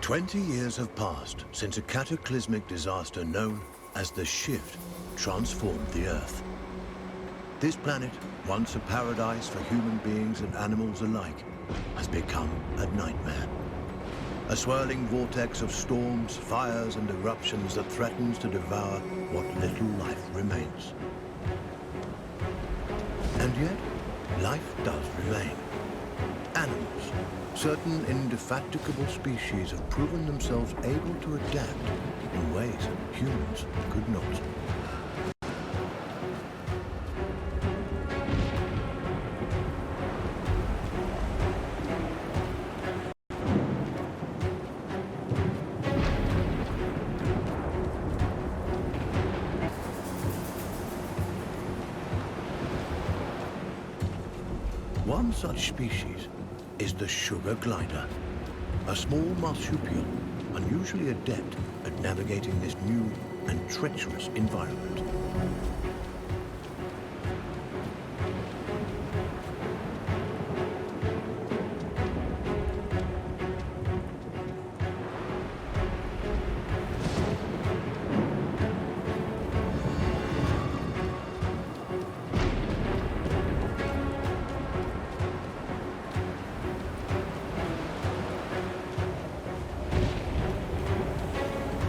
20 years have passed since a cataclysmic disaster known as the Shift transformed the Earth. This planet, once a paradise for human beings and animals alike, has become a nightmare. A swirling vortex of storms, fires and eruptions that threatens to devour what little life remains. And yet, life does remain. Animals, certain indefatigable species have proven themselves able to adapt in ways that humans could not. One such species is the sugar glider, a small marsupial unusually adept at navigating this new and treacherous environment.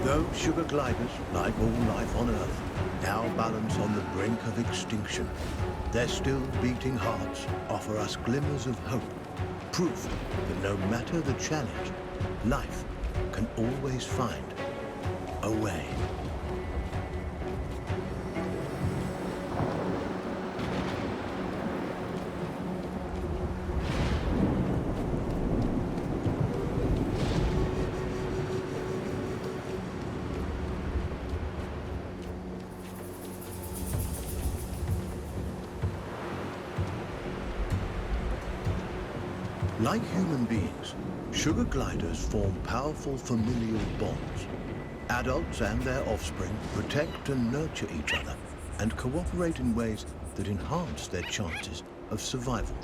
Though sugar gliders, like all life on Earth, now balance on the brink of extinction, their still beating hearts offer us glimmers of hope, proof that no matter the challenge, life can always find a way. Like human beings, sugar gliders form powerful familial bonds. Adults and their offspring protect and nurture each other and cooperate in ways that enhance their chances of survival.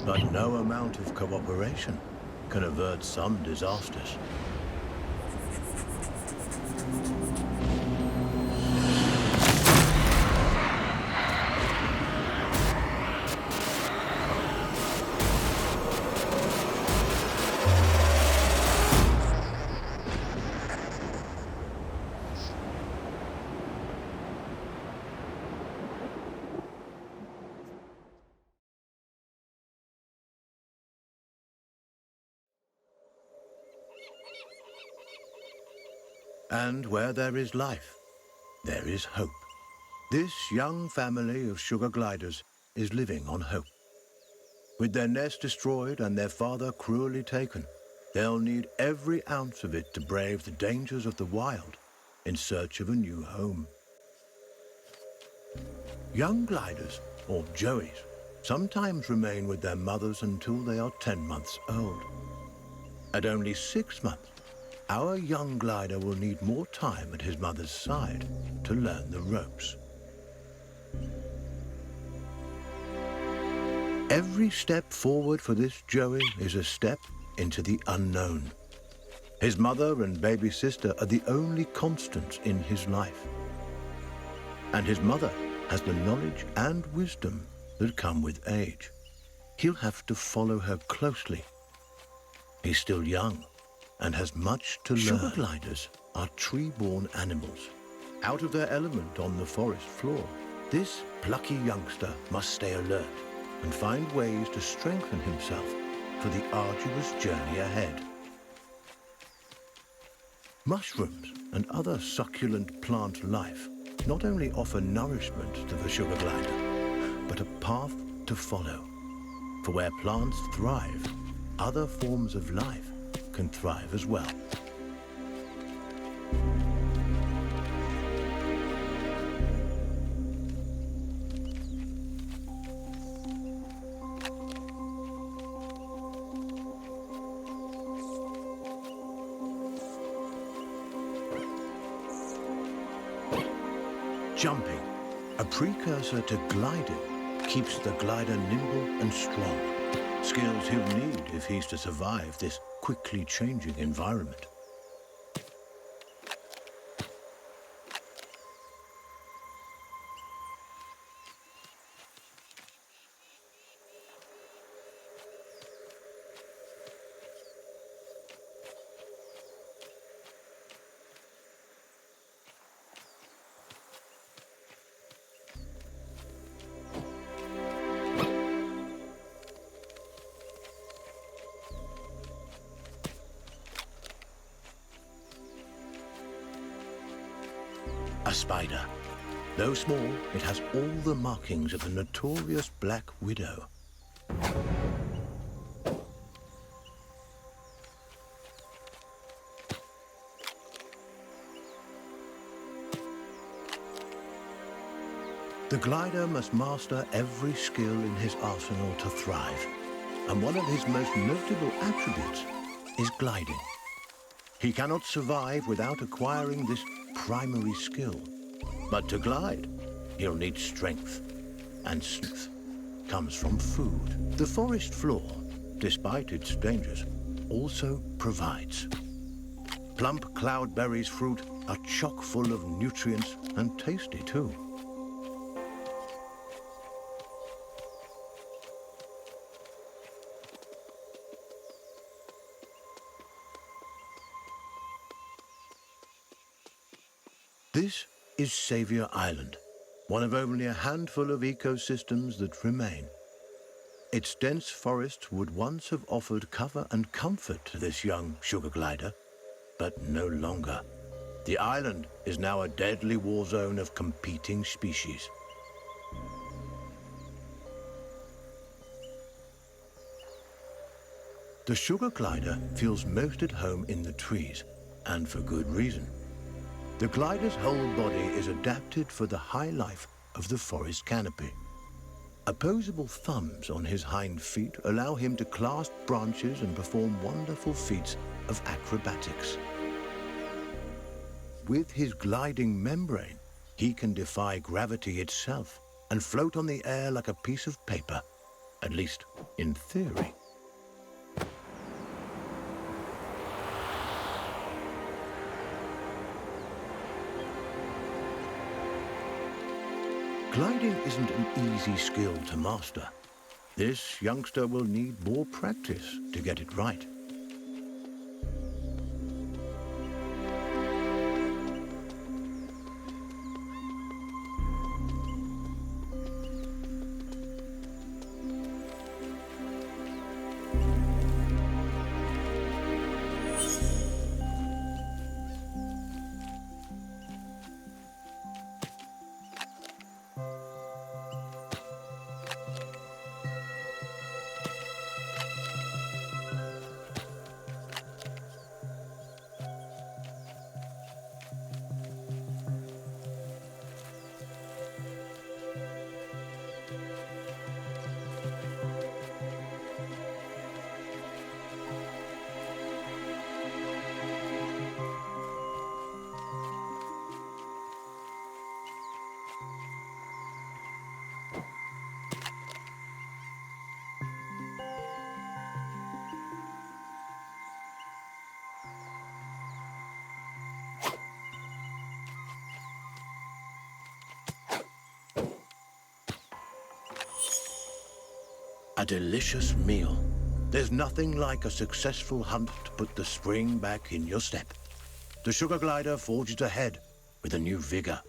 But no amount of cooperation can avert some disasters. And where there is life, there is hope. This young family of sugar gliders is living on hope. With their nest destroyed and their father cruelly taken, they'll need every ounce of it to brave the dangers of the wild in search of a new home. Young gliders, or joeys, sometimes remain with their mothers until they are 10 months old. At only 6 months, our young glider will need more time at his mother's side to learn the ropes. Every step forward for this joey is a step into the unknown. His mother and baby sister are the only constants in his life. And his mother has the knowledge and wisdom that come with age. He'll have to follow her closely. He's still young and has much to learn. Sugar gliders are tree-born animals. Out of their element on the forest floor, this plucky youngster must stay alert and find ways to strengthen himself for the arduous journey ahead. Mushrooms and other succulent plant life not only offer nourishment to the sugar glider, but a path to follow. For where plants thrive, other forms of life can thrive as well. Jumping, a precursor to gliding, keeps the glider nimble and strong, skills he'll need if he's to survive this quickly changing environment. A spider. Though small, it has all the markings of the notorious Black Widow. The glider must master every skill in his arsenal to thrive, and one of his most notable attributes is gliding. He cannot survive without acquiring this primary skill. But to glide, he'll need strength, and strength comes from food. The forest floor, despite its dangers, also provides. Plump cloudberries fruit are chock full of nutrients and tasty too. This is Saviour Island, one of only a handful of ecosystems that remain. Its dense forests would once have offered cover and comfort to this young sugar glider, but no longer. The island is now a deadly war zone of competing species. The sugar glider feels most at home in the trees, and for good reason. The glider's whole body is adapted for the high life of the forest canopy. Opposable thumbs on his hind feet allow him to clasp branches and perform wonderful feats of acrobatics. With his gliding membrane, he can defy gravity itself and float on the air like a piece of paper, at least in theory. Gliding isn't an easy skill to master. This youngster will need more practice to get it right. A delicious meal. There's nothing like a successful hunt to put the spring back in your step. The sugar glider forges ahead with a new vigor.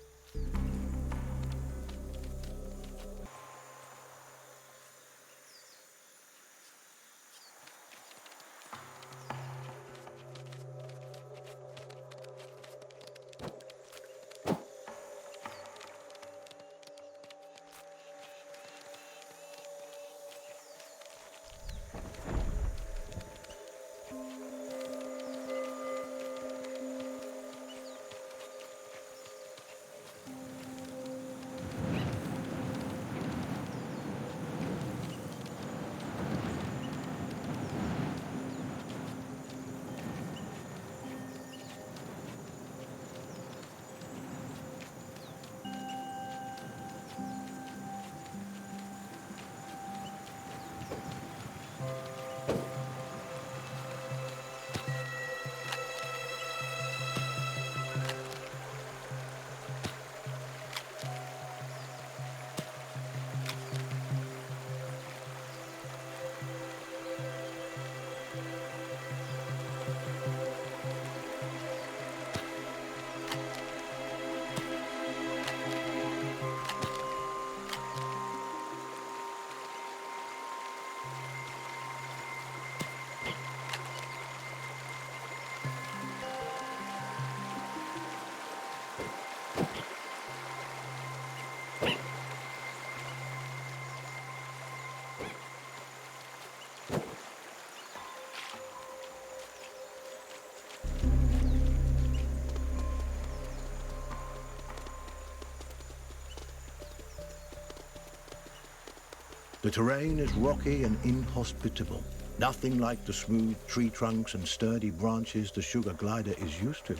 The terrain is rocky and inhospitable, nothing like the smooth tree trunks and sturdy branches the sugar glider is used to.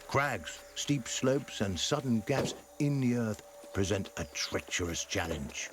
Crags, steep slopes, and sudden gaps in the earth present a treacherous challenge.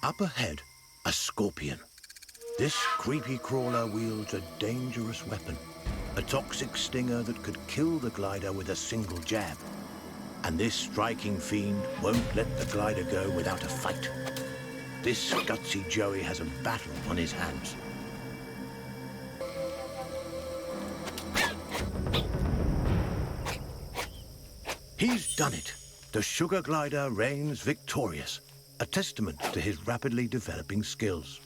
Up ahead, a scorpion. This creepy crawler wields a dangerous weapon, a toxic stinger that could kill the glider with a single jab. And this striking fiend won't let the glider go without a fight. This gutsy Joey has a battle on his hands. He's done it. The sugar glider reigns victorious, a testament to his rapidly developing skills.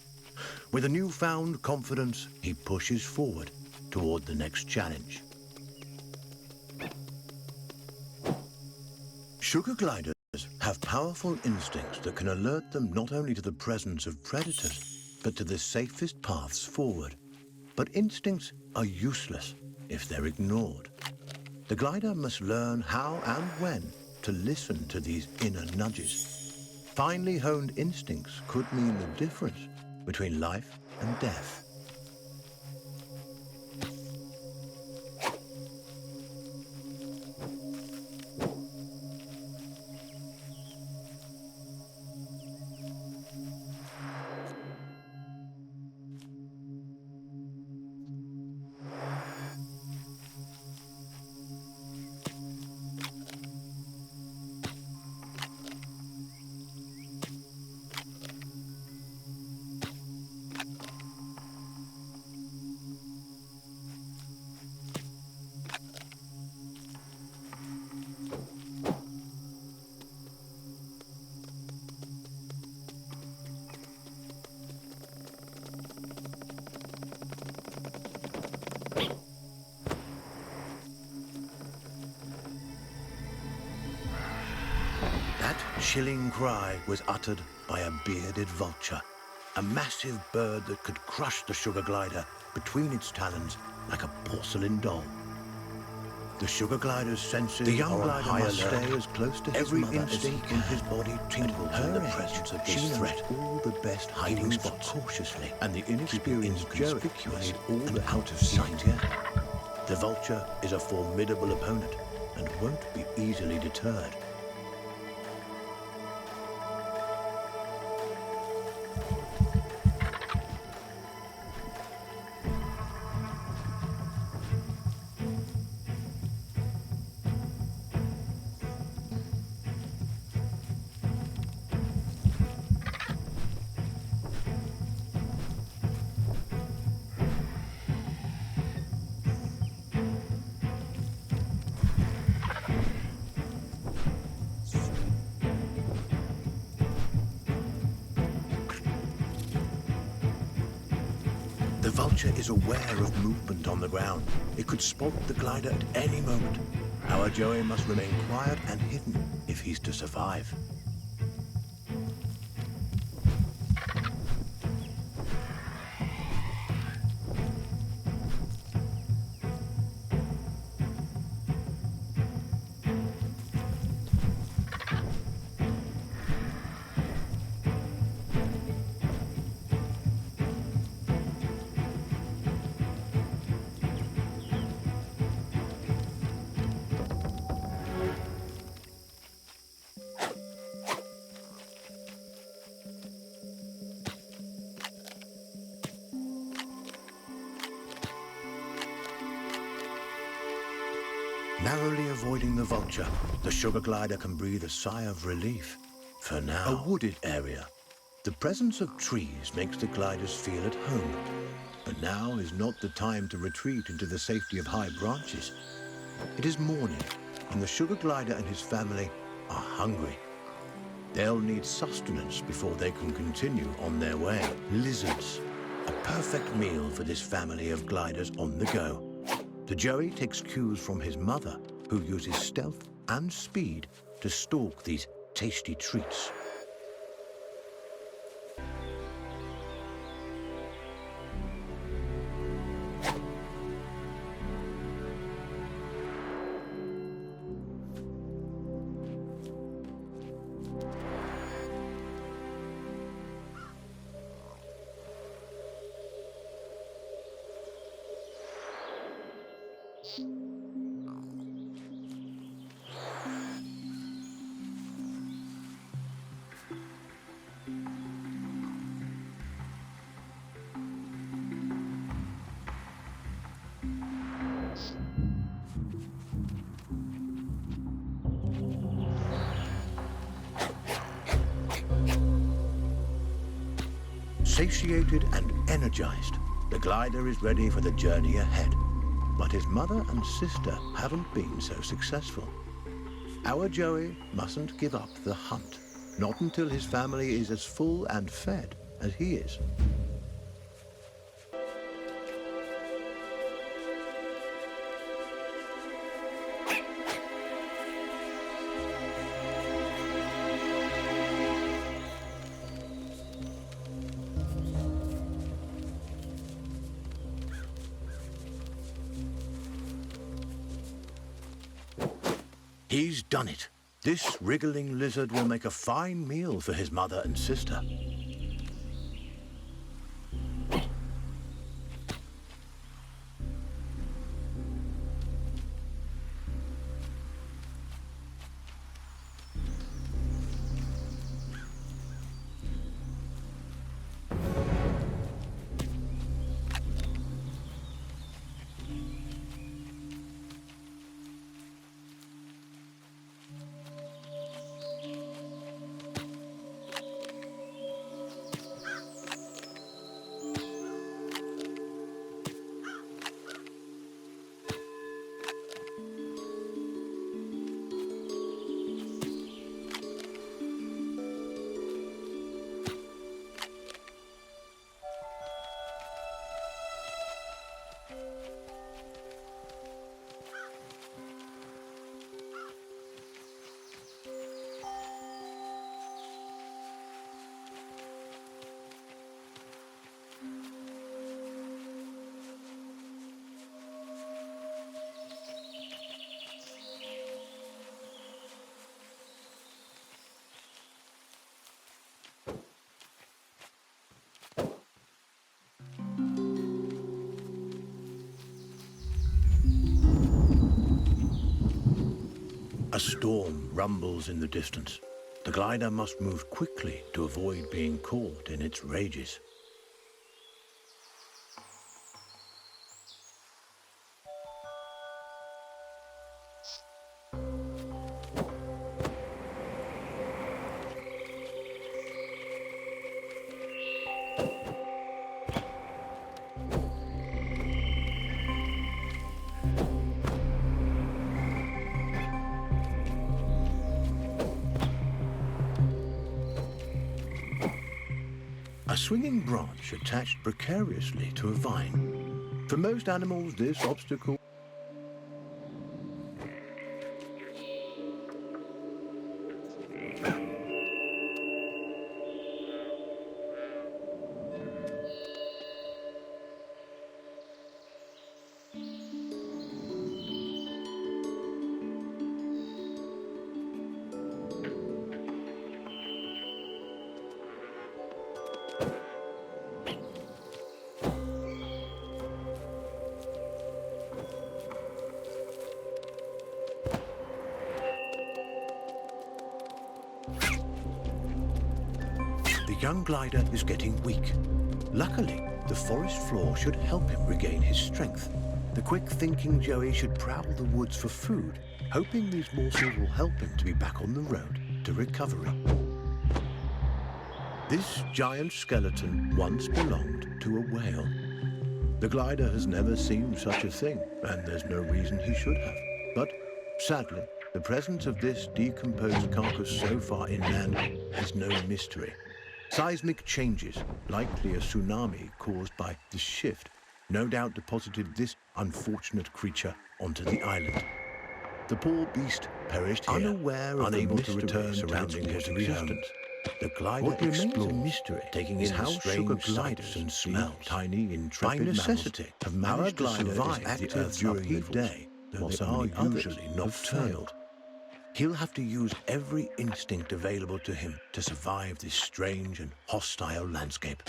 With a newfound confidence, he pushes forward toward the next challenge. Sugar gliders have powerful instincts that can alert them not only to the presence of predators, but to the safest paths forward. But instincts are useless if they're ignored. The glider must learn how and when to listen to these inner nudges. Finely honed instincts could mean the difference between life and death. That chilling cry was uttered by a bearded vulture, a massive bird that could crush the sugar glider between its talons like a porcelain doll. The sugar glider's senses, the young glider must stay as close to his mother as he can. His body tingles in the presence of this threat. All the best hiding spots cautiously, and the inexperienced Joey made all the out of sight. The vulture is a formidable opponent and won't be easily deterred. The vulture is aware of movement on the ground. It could spot the glider at any moment. Our Joey must remain quiet and hidden if he's to survive. Narrowly avoiding the vulture, the sugar glider can breathe a sigh of relief. For now, a wooded area. The presence of trees makes the gliders feel at home. But now is not the time to retreat into the safety of high branches. It is morning, and the sugar glider and his family are hungry. They'll need sustenance before they can continue on their way. Lizards, a perfect meal for this family of gliders on the go. The joey takes cues from his mother, who uses stealth and speed to stalk these tasty treats. Satiated and energized, the glider is ready for the journey ahead. But his mother and sister haven't been so successful. Our joey mustn't give up the hunt, not until his family is as full and fed as he is. He's done it. This wriggling lizard will make a fine meal for his mother and sister. A storm rumbles in the distance. The glider must move quickly to avoid being caught in its rages. A swinging branch attached precariously to a vine. For most animals, this obstacle The young glider is getting weak. Luckily, the forest floor should help him regain his strength. The quick-thinking Joey should prowl the woods for food, hoping these morsels will help him to be back on the road to recovery. This giant skeleton once belonged to a whale. The glider has never seen such a thing, and there's no reason he should have. But sadly, the presence of this decomposed carcass so far inland is no mystery. Seismic changes, likely a tsunami caused by the shift, no doubt deposited this unfortunate creature onto the island. The poor beast perished here, unaware of unable to return surrounding his existence. The glider explores, mystery, taking in how sugar gliders and smells, tiny, intrepid by necessity, have managed to survive the Earth's during the day, though they are usually nocturnal. He'll have to use every instinct available to him to survive this strange and hostile landscape.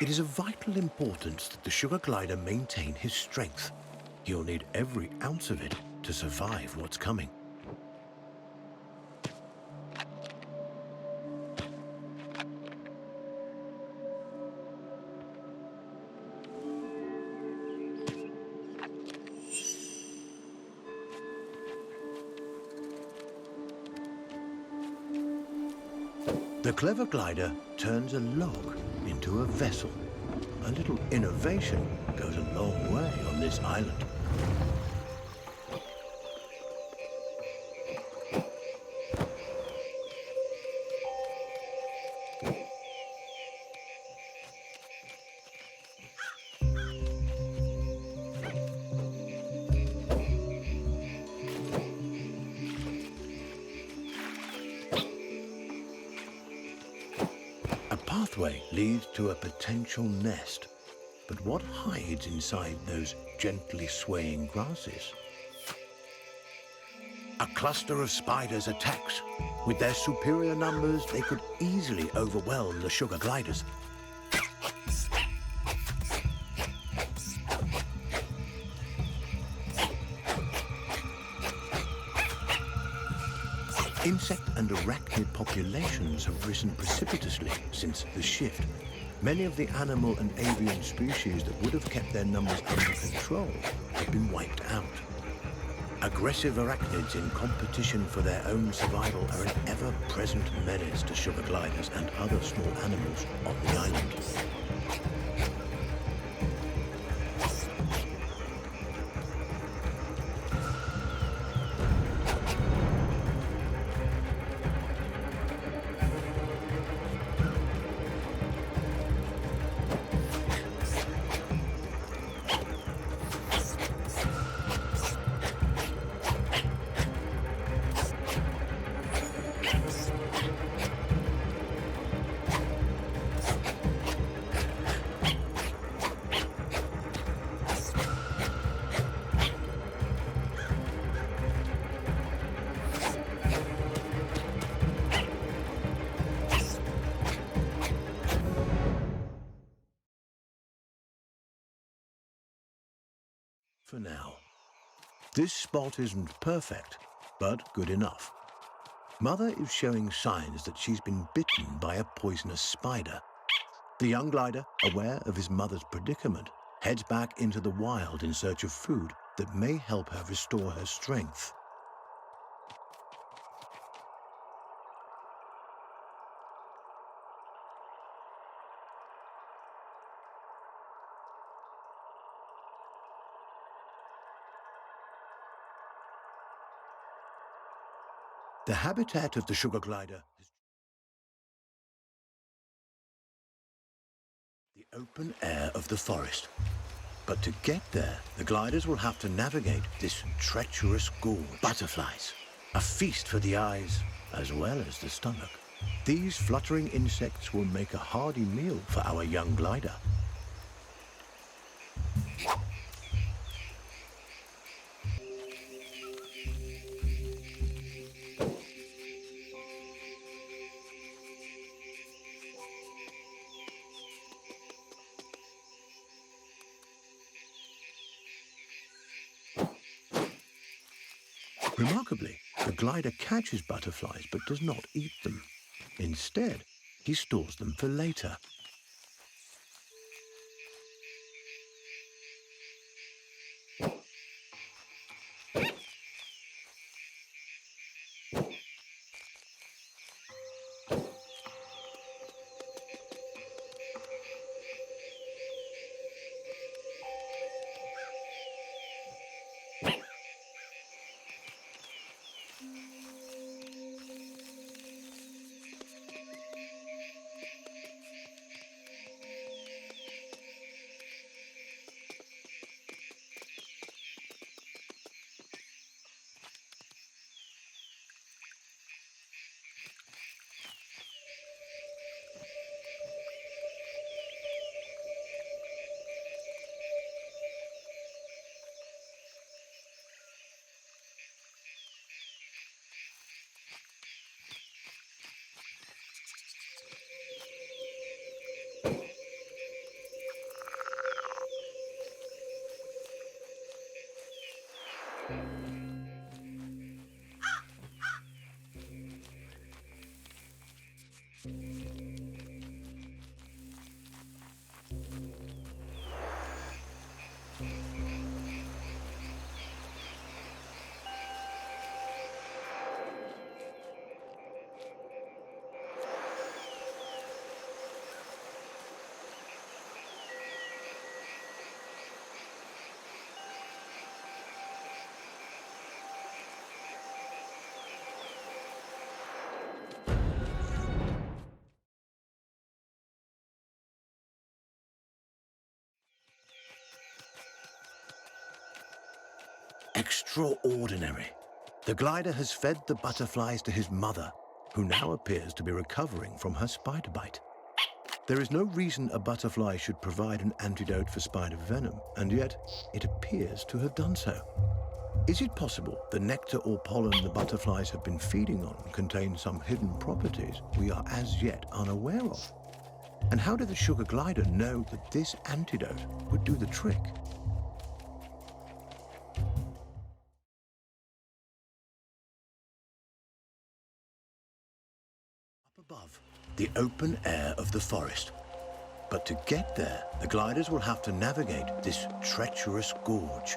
It is of vital importance that the sugar glider maintain his strength. He'll need every ounce of it to survive what's coming. The clever glider turns a log into a vessel. A little innovation goes a long way on this island. A pathway leads to a potential nest, but what hides inside those gently swaying grasses? A cluster of spiders attacks. With their superior numbers, they could easily overwhelm the sugar gliders. Insect and arachnid populations have risen precipitously since the shift. Many of the animal and avian species that would have kept their numbers under control have been wiped out. Aggressive arachnids in competition for their own survival are an ever-present menace to sugar gliders and other small animals on the island. For now. This spot isn't perfect, but good enough. Mother is showing signs that she's been bitten by a poisonous spider. The young glider, aware of his mother's predicament, heads back into the wild in search of food that may help her restore her strength. The habitat of the sugar glider is the open air of the forest. But to get there, the gliders will have to navigate this treacherous gorge. Butterflies, a feast for the eyes as well as the stomach. These fluttering insects will make a hearty meal for our young glider. Remarkably, the glider catches butterflies but does not eat them. Instead, he stores them for later. Extraordinary. The glider has fed the butterflies to his mother, who now appears to be recovering from her spider bite. There is no reason a butterfly should provide an antidote for spider venom, and yet it appears to have done so. Is it possible the nectar or pollen the butterflies have been feeding on contains some hidden properties we are as yet unaware of? And how did the sugar glider know that this antidote would do the trick? Up above, the open air of the forest. But to get there, the gliders will have to navigate this treacherous gorge.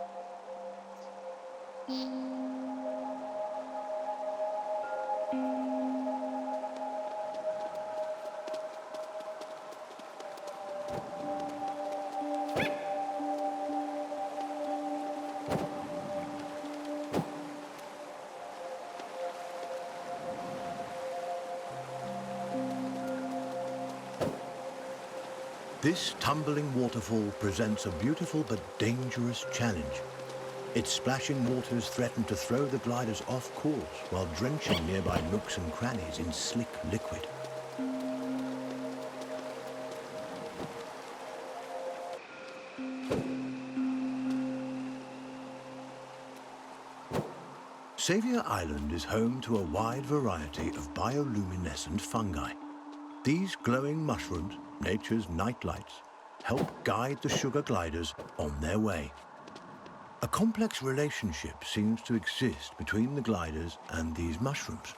This tumbling waterfall presents a beautiful but dangerous challenge. Its splashing waters threaten to throw the gliders off course while drenching nearby nooks and crannies in slick liquid. Xavier Island is home to a wide variety of bioluminescent fungi. These glowing mushrooms, nature's nightlights, help guide the sugar gliders on their way. A complex relationship seems to exist between the gliders and these mushrooms.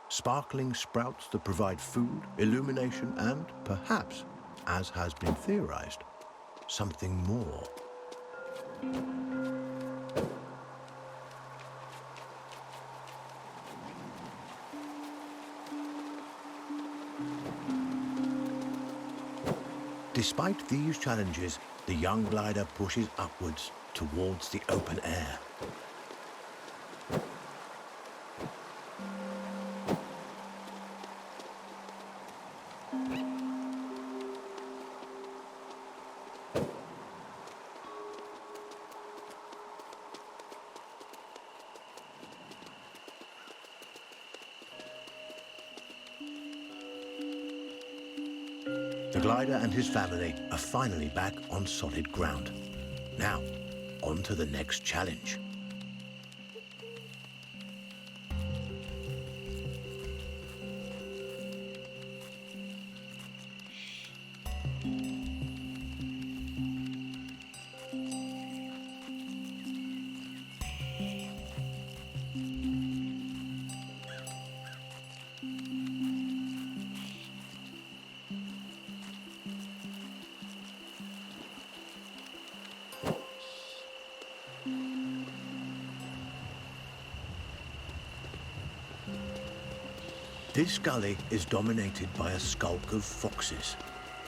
Sparkling sprouts that provide food, illumination, and, perhaps, as has been theorized, something more. Despite these challenges, the young glider pushes upwards towards the open air. The glider and his family are finally back on solid ground. Now, on to the next challenge. This gully is dominated by a skulk of foxes.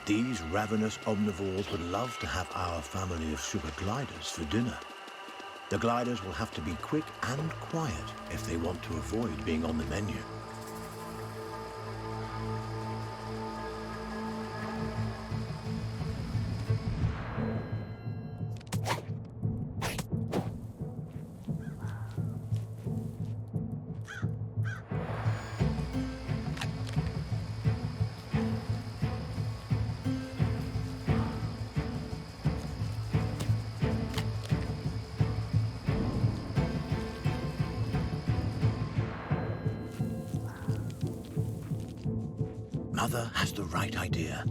These ravenous omnivores would love to have our family of sugar gliders for dinner. The gliders will have to be quick and quiet if they want to avoid being on the menu. Mother has the right idea,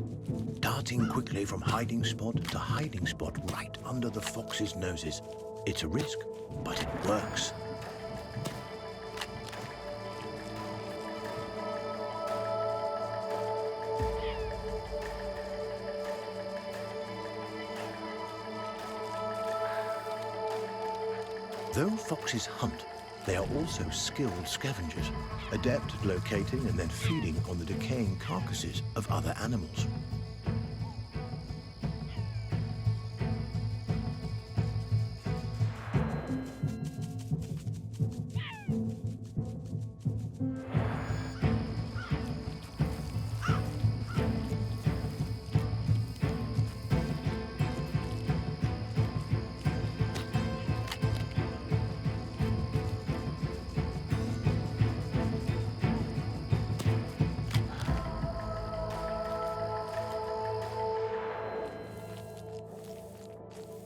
darting quickly from hiding spot to hiding spot right under the foxes' noses. It's a risk, but it works. Though foxes hunt, they are also skilled scavengers, adept at locating and then feeding on the decaying carcasses of other animals.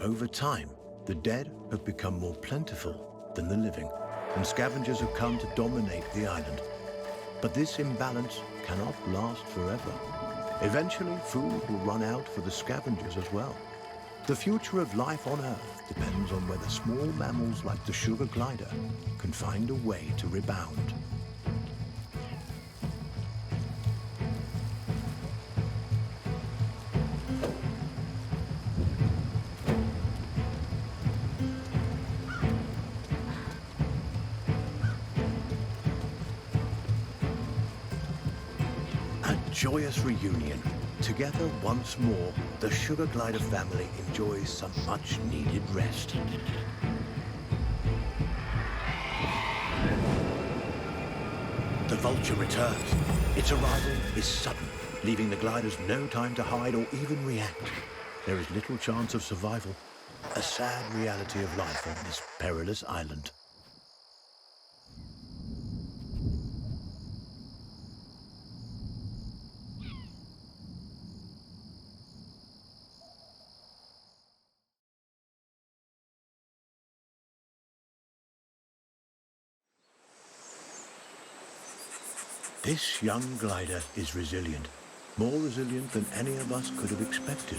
Over time, the dead have become more plentiful than the living, and scavengers have come to dominate the island. But this imbalance cannot last forever. Eventually, food will run out for the scavengers as well. The future of life on Earth depends on whether small mammals like the sugar glider can find a way to rebound. Joyous reunion. Together once more, the sugar glider family enjoys some much-needed rest. The vulture returns. Its arrival is sudden, leaving the gliders no time to hide or even react. There is little chance of survival, a sad reality of life on this perilous island. This young glider is resilient, more resilient than any of us could have expected.